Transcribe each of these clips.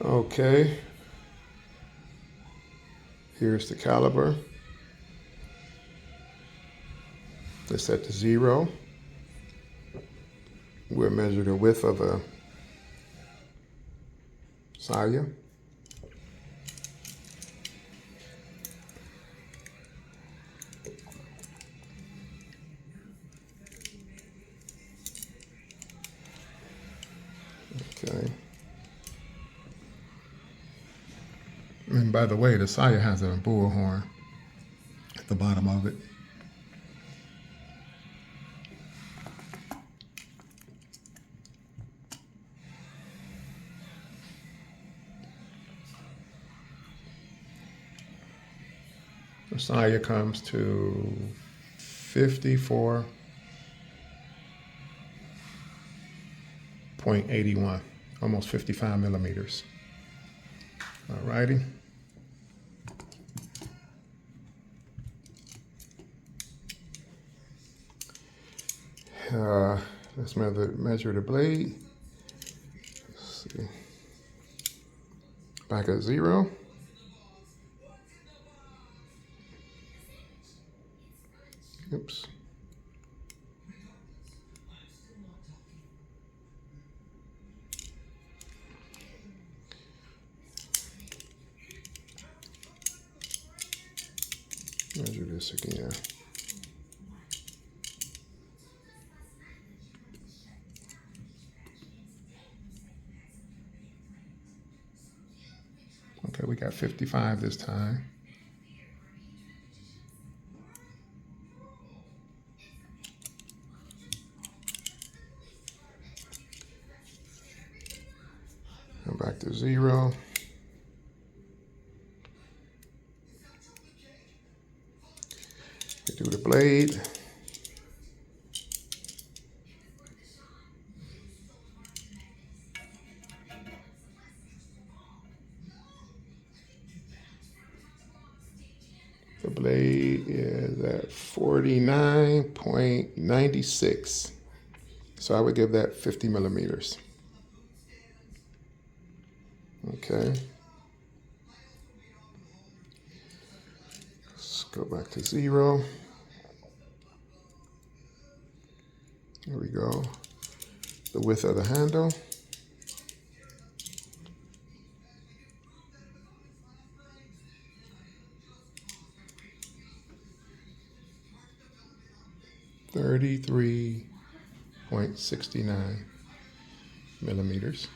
Okay, here's the caliber. It's set to 0. We'll measure the width of a saya. Okay. And by the way, the saya has a bull horn at the bottom of it. The saya comes to 54.81, almost 55 millimeters. All righty. Let's measure the blade. Let's see. Back at 0. Oops. Measure this again. Okay, we got 55 this time. Go back to 0. We do the blade. The blade is at 49.96. So I would give that 50 millimeters. Okay. Let's go back to 0. Here we go. The width of the handle. .69 millimeters.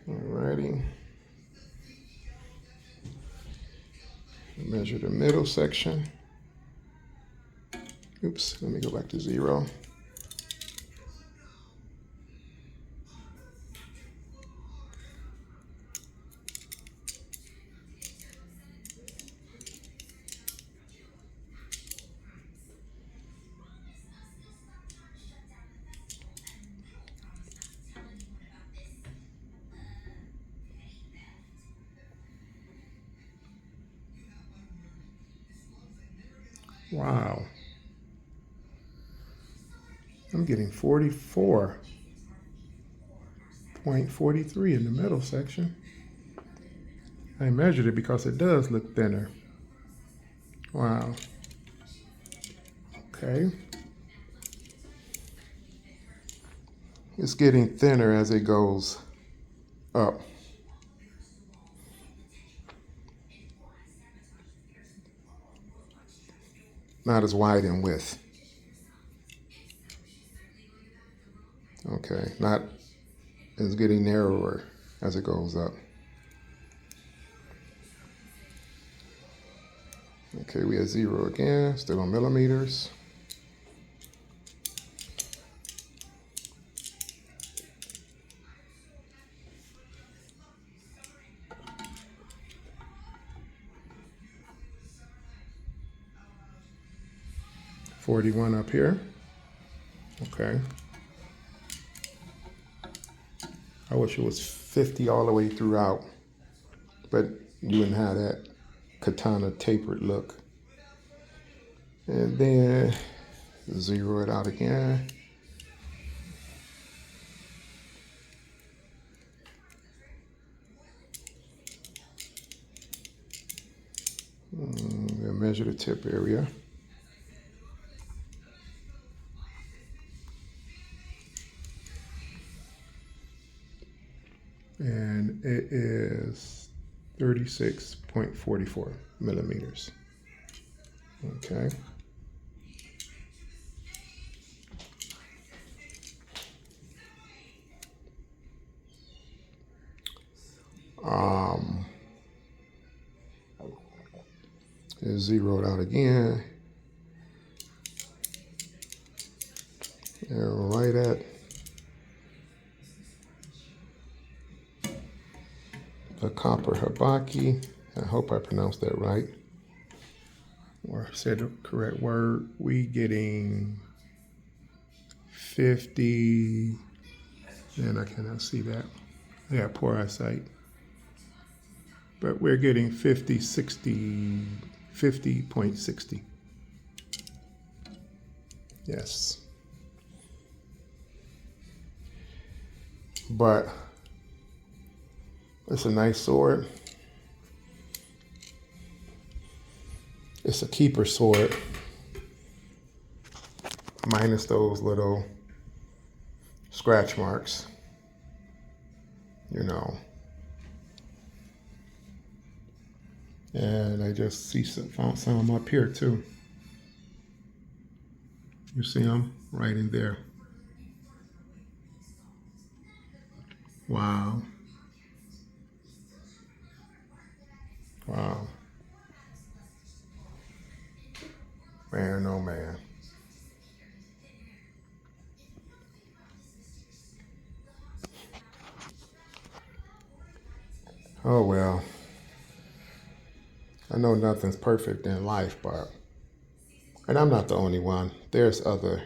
Alrighty. Measure the middle section. Oops, let me go back to 0. Wow. I'm getting 44.43 in the middle section. I measured it because it does look thinner. Wow. Okay. It's getting thinner as it goes up. Not as wide in width. Okay, it's getting narrower as it goes up. Okay, we have 0 again, still on millimeters. .41 up here. Okay. I wish it was 50 all the way throughout, but you wouldn't have that katana tapered look. And then 0 it out again. measure the tip area. And it is 36.44 millimeters. Okay. It's zeroed out again. And right at the copper habaki. I hope I pronounced that right, or said the correct word. We getting 50, and I cannot see that. I got poor eyesight. But we're getting 50.60. Yes. But it's a nice sword. It's a keeper sword, minus those little scratch marks, you know. And I just found some up here too. You see them right in there. Wow. Wow. Man, oh man. Oh well. I know nothing's perfect in life, and I'm not the only one. There's other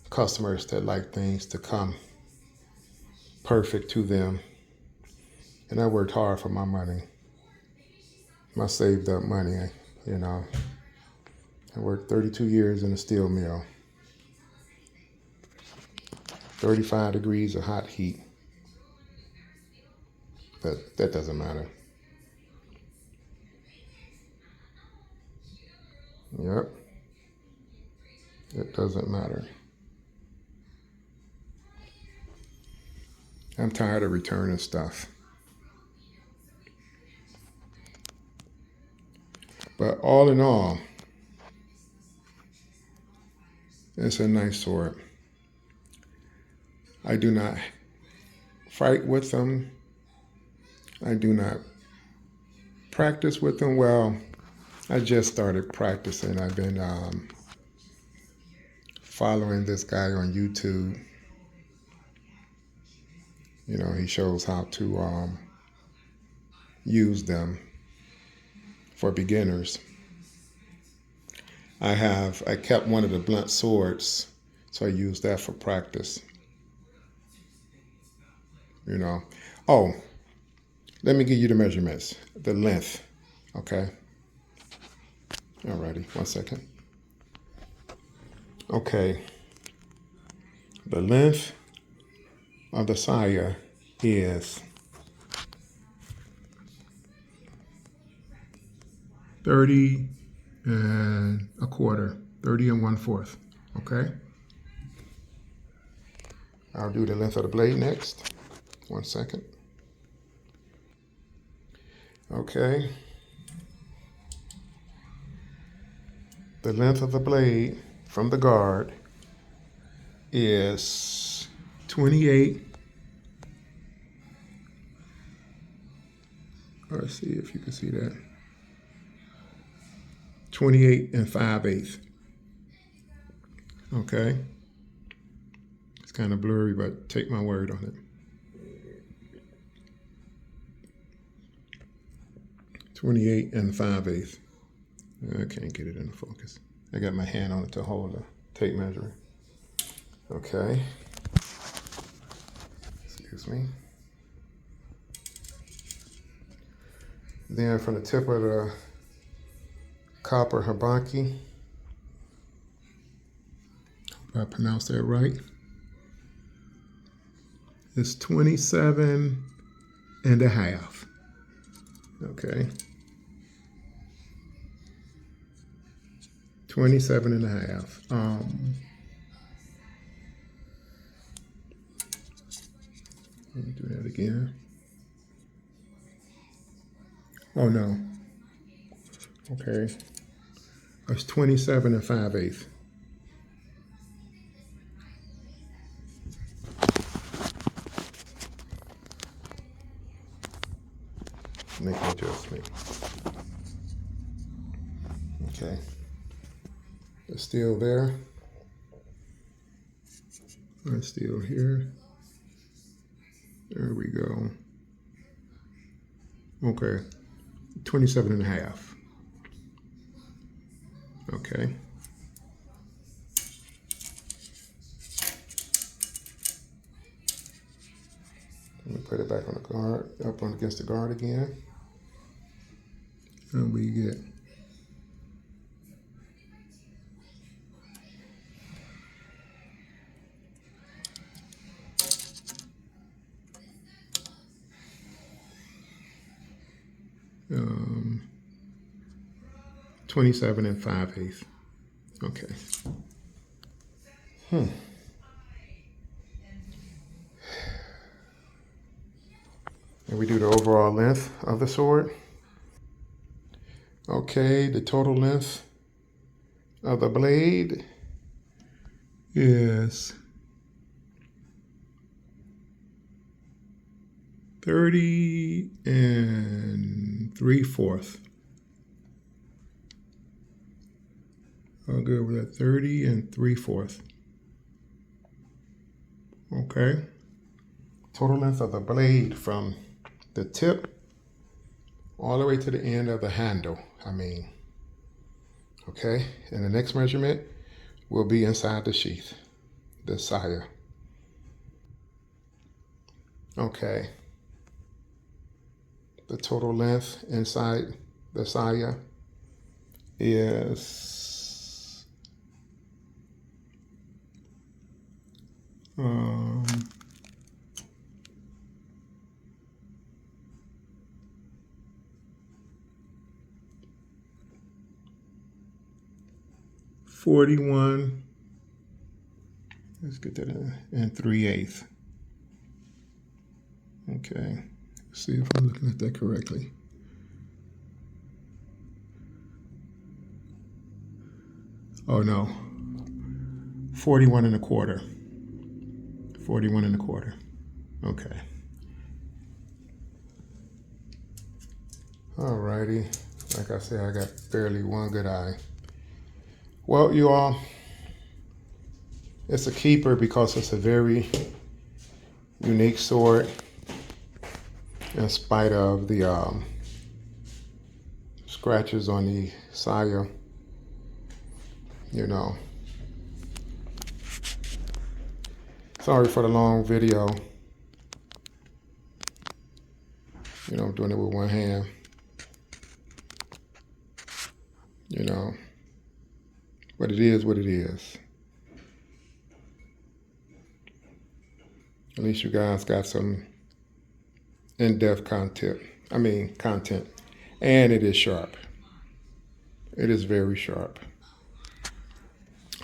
customers that like things to come perfect to them. And I worked hard for my money, my saved up money, you know. I worked 32 years in a steel mill, 35 degrees of hot heat. But that doesn't matter. Yep. It doesn't matter. I'm tired of returning stuff. But all in all, it's a nice sword. I do not fight with them. I do not practice with them. Well, I just started practicing. I've been following this guy on YouTube. You know, he shows how to use them for beginners. I kept one of the blunt swords, so I used that for practice. You know. Oh, let me give you the measurements. The length. Okay. Alrighty, 1 second. Okay. The length of the saya is 30 and a quarter, 30 and 1/4. Okay. I'll do the length of the blade next. 1 second. Okay. The length of the blade from the guard is 28. Let's see if you can see that. 28 and 5/8. Okay. It's kind of blurry, but take my word on it. 28 and 5/8. I can't get it into focus. I got my hand on it to hold the tape measure. Okay. Excuse me. Then from the tip of the copper habaki, if I pronounced that right, it's 27 and a half. Okay. 27 and a half. Let me do that again. Oh no. Okay. It's 27 and 5/8. Make an adjustment. Okay. It's still there. It's still here. There we go. Okay. 27 and a half. Okay. Let me put it back on the guard, up on against the guard again. And we get 27 and 5/8. Okay. And we do the overall length of the sword. Okay, the total length of the blade is 30 3/4. I'll go with that 30 3/4. Okay. Total length of the blade from the tip all the way to the end of the handle. Okay. And the next measurement will be inside the sheath, the saya. Okay. The total length inside the saya is 41. Let's get that in 3/8. Okay. Let's see if I'm looking at that correctly. Oh no. 41 1/4. 41 1/4. Okay. Alrighty. Like I said, I got barely one good eye. Well, you all, it's a keeper because it's a very unique sword in spite of the scratches on the saya, you know. Sorry for the long video. You know, I'm doing it with one hand. You know, but it is what it is. At least you guys got some in-depth content. And it is sharp. It is very sharp.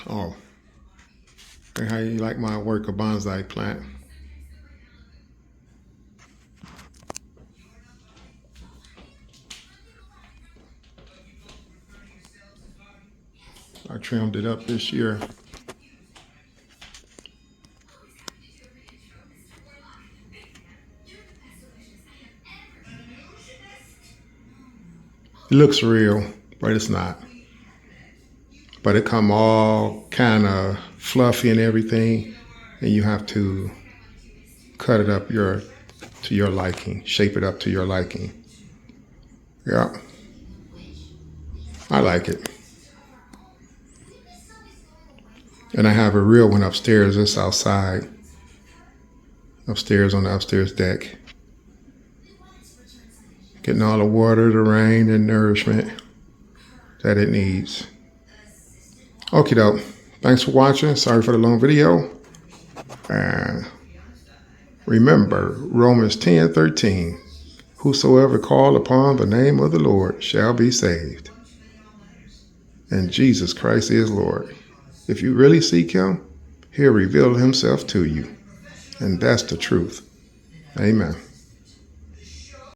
Oh, and how you like my work of bonsai plant? I trimmed it up this year. It looks real, but it's not. But it come all kind of fluffy and everything, and you have to cut it up to your liking, shape it up to your liking. Yeah, I like it. And I have a real one upstairs. It's outside, upstairs on the upstairs deck, getting all the water, the rain, and nourishment that it needs. Okie doke. Thanks for watching. Sorry for the long video. And remember, Romans 10:13. Whosoever call upon the name of the Lord shall be saved. and Jesus Christ is Lord. If you really seek him, he'll reveal himself to you. And that's the truth. Amen.